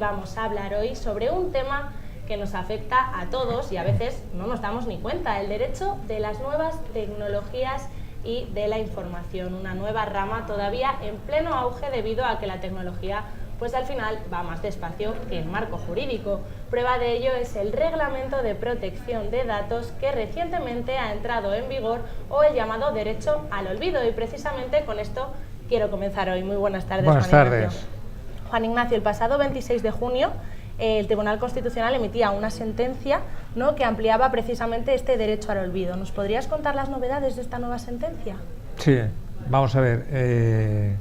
Vamos a hablar hoy sobre un tema que nos afecta a todos y a veces no nos damos ni cuenta, el derecho de las nuevas tecnologías y de la información, una nueva rama todavía en pleno auge debido a que la tecnología pues al final va más despacio que el marco jurídico. Prueba de ello es el Reglamento de Protección de Datos que recientemente ha entrado en vigor, o el llamado derecho al olvido, y precisamente con esto quiero comenzar hoy. Muy buenas tardes, Buenas Juan tardes. Ignacio. Juan Ignacio, el pasado 26 de junio el Tribunal Constitucional emitía una sentencia, ¿no?, que ampliaba precisamente este derecho al olvido. ¿Nos podrías contar las novedades de esta nueva sentencia? Sí, vamos a ver,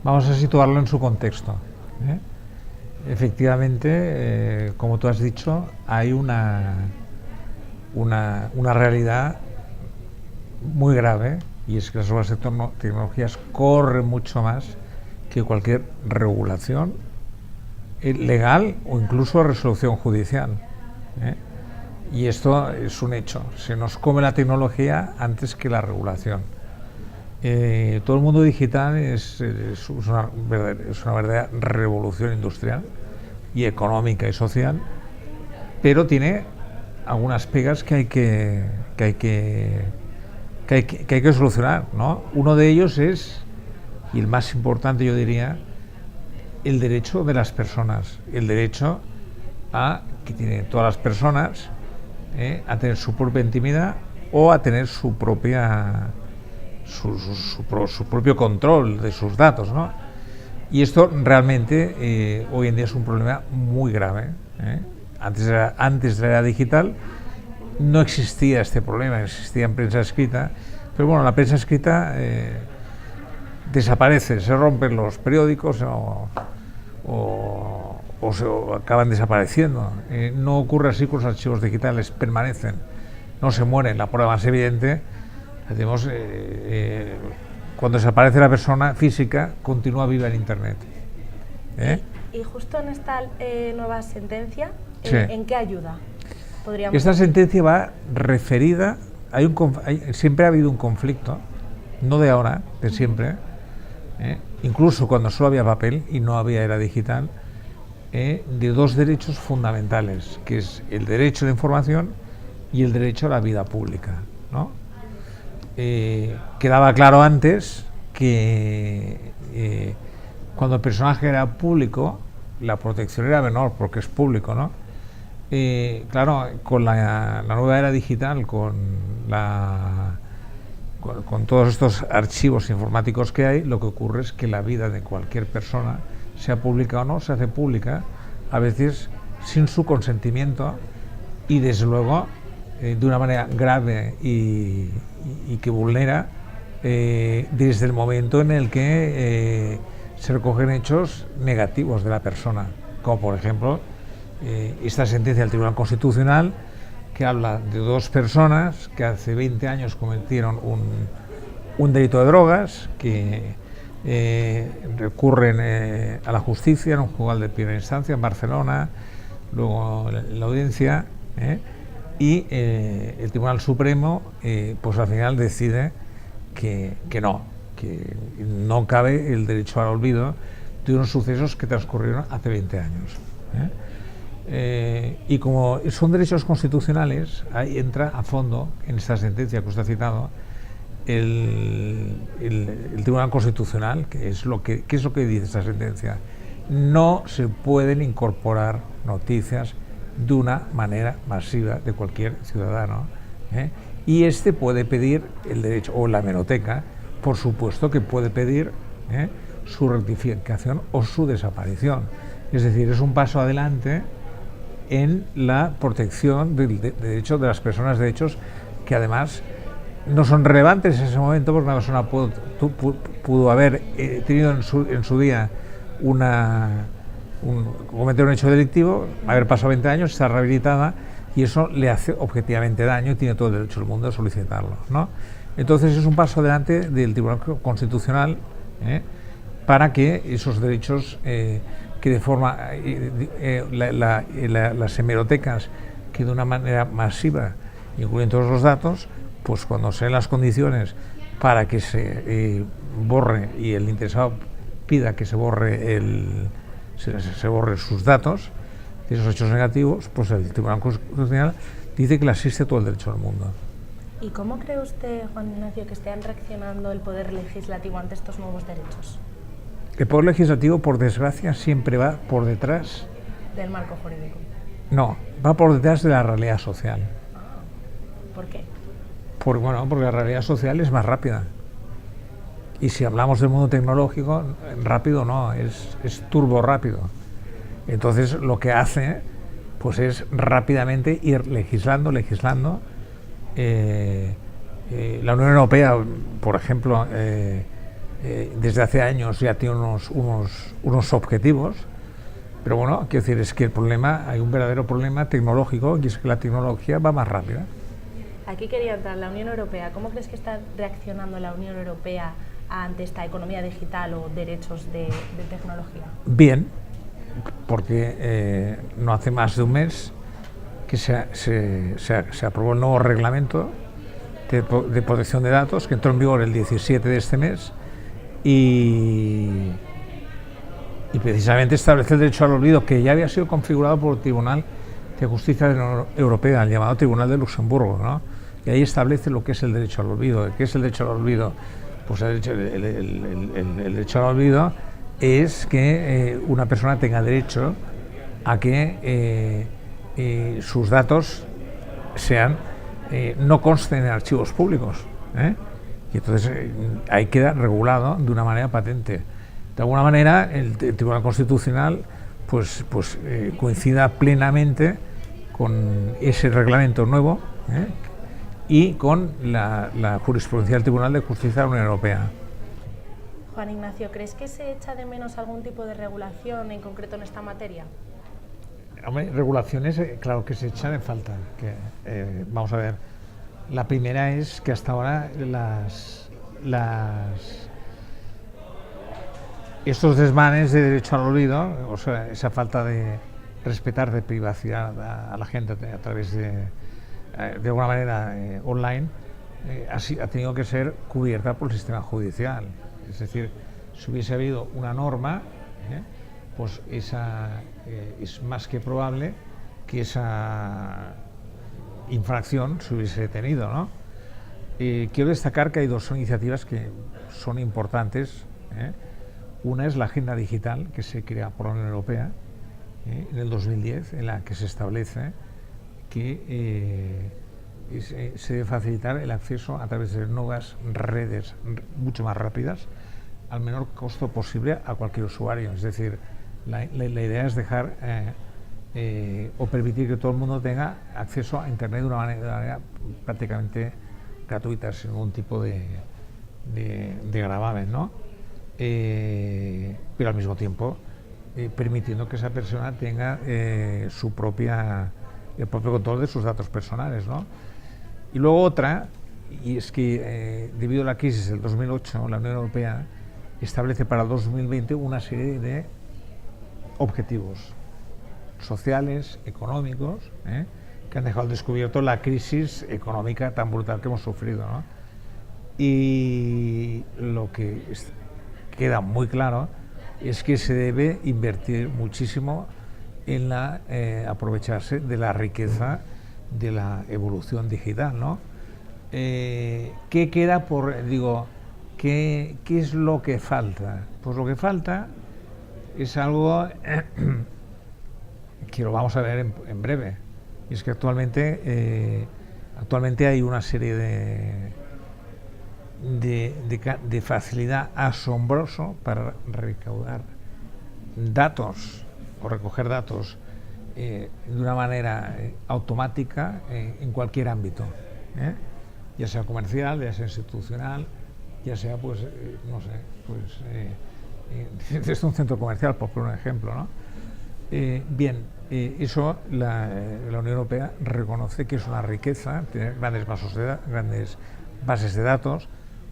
vamos a situarlo en su contexto. Efectivamente, como tú has dicho, hay una realidad muy grave, y es que las nuevas tecnologías corren mucho más que cualquier regulación legal o incluso resolución judicial. Y esto es un hecho, se nos come la tecnología antes que la regulación. Todo el mundo digital es una verdadera revolución industrial y económica y social, pero tiene algunas pegas que hay que solucionar, ¿no? Uno de ellos es, y el más importante yo diría, el derecho de las personas, el derecho que tienen todas las personas a tener su propia intimidad o a tener su propio control de sus datos, ¿no? Y esto realmente hoy en día es un problema muy grave. Antes de la era digital no existía este problema, existía en prensa escrita, pero bueno, la prensa escrita desaparece, se rompen los periódicos o acaban desapareciendo. No ocurre así con los archivos digitales, permanecen, no se mueren. La prueba más evidente, decimos, cuando desaparece la persona física, continúa viva en Internet. Y justo en esta nueva sentencia, Sí. ¿En qué ayuda? Esta sentencia va referida, siempre ha habido un conflicto, no de ahora, de siempre, incluso cuando solo había papel y no había era digital, de dos derechos fundamentales, que es el derecho a la información y el derecho a la vida pública, ¿no? Quedaba claro antes que cuando el personaje era público, la protección era menor porque es público, ¿no? Claro, con la nueva era digital, con todos estos archivos informáticos que hay, lo que ocurre es que la vida de cualquier persona, sea pública o no, se hace pública, a veces sin su consentimiento y desde luego de una manera grave y que vulnera desde el momento en el que se recogen hechos negativos de la persona, como por ejemplo esta sentencia del Tribunal Constitucional, que habla de dos personas que hace 20 años cometieron un delito de drogas, que recurren a la justicia en un juzgado de primera instancia en Barcelona, luego la audiencia, y el Tribunal Supremo pues al final decide que no cabe el derecho al olvido de unos sucesos que transcurrieron hace 20 años. Y como son derechos constitucionales, ahí entra a fondo en esta sentencia que usted ha citado el Tribunal Constitucional, ¿qué es lo que dice esta sentencia? No se pueden incorporar noticias de una manera masiva de cualquier ciudadano, y este puede pedir el derecho, o la hemeroteca, por supuesto que puede pedir su rectificación o su desaparición. Es decir, es un paso adelante en la protección del derecho de las personas, derechos que además no son relevantes en ese momento, porque una persona pudo haber tenido en su día cometer un hecho delictivo, haber pasado 20 años, estar rehabilitada, y eso le hace objetivamente daño y tiene todo el derecho del mundo a solicitarlo, ¿no? Entonces es un paso adelante del Tribunal Constitucional para que esos derechos que de forma las hemerotecas, que de una manera masiva incluyen todos los datos, pues cuando se den las condiciones para que se borre y el interesado pida que se borre se borren sus datos, de esos hechos negativos, pues el Tribunal Constitucional dice que le asiste todo el derecho del mundo. ¿Y cómo cree usted, Juan Ignacio, que estén reaccionando el Poder Legislativo ante estos nuevos derechos? El Poder Legislativo, por desgracia, siempre va por detrás... ¿Del marco jurídico? No, va por detrás de la realidad social. ¿Por qué? Porque la realidad social es más rápida. Y si hablamos del mundo tecnológico, rápido no, es turbo rápido. Entonces lo que hace pues es rápidamente ir legislando. La Unión Europea, por ejemplo, desde hace años ya tiene unos objetivos, pero bueno, quiero decir, es que el problema, hay un verdadero problema tecnológico, y es que la tecnología va más rápida. Aquí quería entrar, la Unión Europea. ¿Cómo crees que está reaccionando la Unión Europea ante esta economía digital o derechos de tecnología? Bien, porque no hace más de un mes que se aprobó el nuevo reglamento de protección de datos, que entró en vigor el 17 de este mes, y precisamente establece el derecho al olvido, que ya había sido configurado por el Tribunal de Justicia de la Unión Europea, el llamado Tribunal de Luxemburgo, ¿no? Y ahí establece lo que es el derecho al olvido. ¿Qué es el derecho al olvido? Pues el derecho al olvido es que una persona tenga derecho a que sus datos no consten en archivos públicos, y entonces ahí queda regulado de una manera patente. De alguna manera el Tribunal Constitucional pues coincida plenamente con ese reglamento nuevo, y con la jurisprudencia del Tribunal de Justicia de la Unión Europea. Juan Ignacio, ¿crees que se echa de menos algún tipo de regulación en concreto en esta materia? Hombre, regulaciones, claro que se echan en falta. Vamos a ver, la primera es que hasta ahora estos desmanes de derecho al olvido, o sea, esa falta de respetar de privacidad a la gente a través de alguna manera online, ha tenido que ser cubierta por el sistema judicial. Es decir, si hubiese habido una norma, pues esa es más que probable que esa infracción se hubiese detenido, ¿no? Quiero destacar que hay dos iniciativas que son importantes. Una es la Agenda Digital, que se crea por la Unión Europea en el 2010, en la que se establece que se debe facilitar el acceso a través de nuevas redes mucho más rápidas al menor costo posible a cualquier usuario. Es decir, la idea es dejar o permitir que todo el mundo tenga acceso a Internet de una manera prácticamente gratuita, sin ningún tipo de gravamen, ¿no? Pero al mismo tiempo permitiendo que esa persona tenga el propio control de sus datos personales, ¿no? Y luego otra, y es que debido a la crisis del 2008, la Unión Europea establece para el 2020 una serie de objetivos sociales, económicos, que han dejado al descubierto la crisis económica tan brutal que hemos sufrido, ¿no? Y lo que queda muy claro es que se debe invertir muchísimo en aprovecharse de la riqueza de la evolución digital, ¿no? ¿Qué queda ¿qué es lo que falta? Pues lo que falta es algo que lo vamos a ver en breve, y es que actualmente hay una serie de facilidad asombroso para recaudar datos o recoger datos de una manera automática en cualquier ámbito, ya sea comercial, ya sea institucional, ya sea desde un centro comercial, por poner un ejemplo, ¿no? Eso la Unión Europea reconoce que es una riqueza tener grandes bases de datos,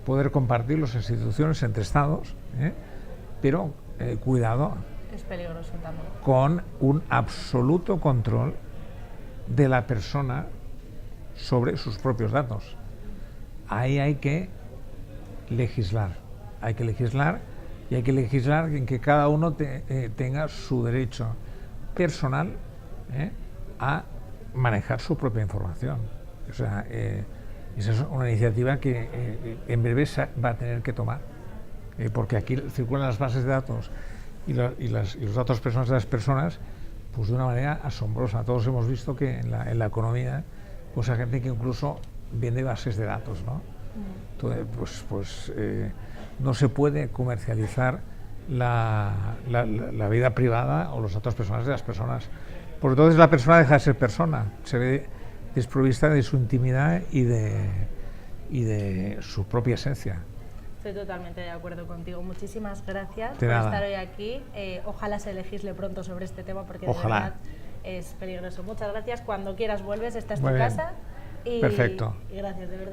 poder compartir las instituciones entre estados, pero cuidado, es peligroso también, con un absoluto control de la persona sobre sus propios datos. Ahí hay que legislar y hay que legislar en que cada uno tenga su derecho personal a manejar su propia información. O sea, esa es una iniciativa que en breve va a tener que tomar, porque aquí circulan las bases de datos y los datos personales de las personas pues de una manera asombrosa. Todos hemos visto que en la economía pues hay gente que incluso vende bases de datos, ¿no? Entonces, no se puede comercializar la vida privada o los datos personales de las personas. Por entonces la persona deja de ser persona, se ve desprovista de su intimidad y de su propia esencia. Estoy totalmente de acuerdo contigo. Muchísimas gracias De por nada. estar hoy aquí. Ojalá se legisle pronto sobre este tema porque Ojalá. de verdad es peligroso. Muchas gracias. Cuando quieras vuelves, esta es tu Muy bien. casa. Perfecto. Y gracias, de verdad.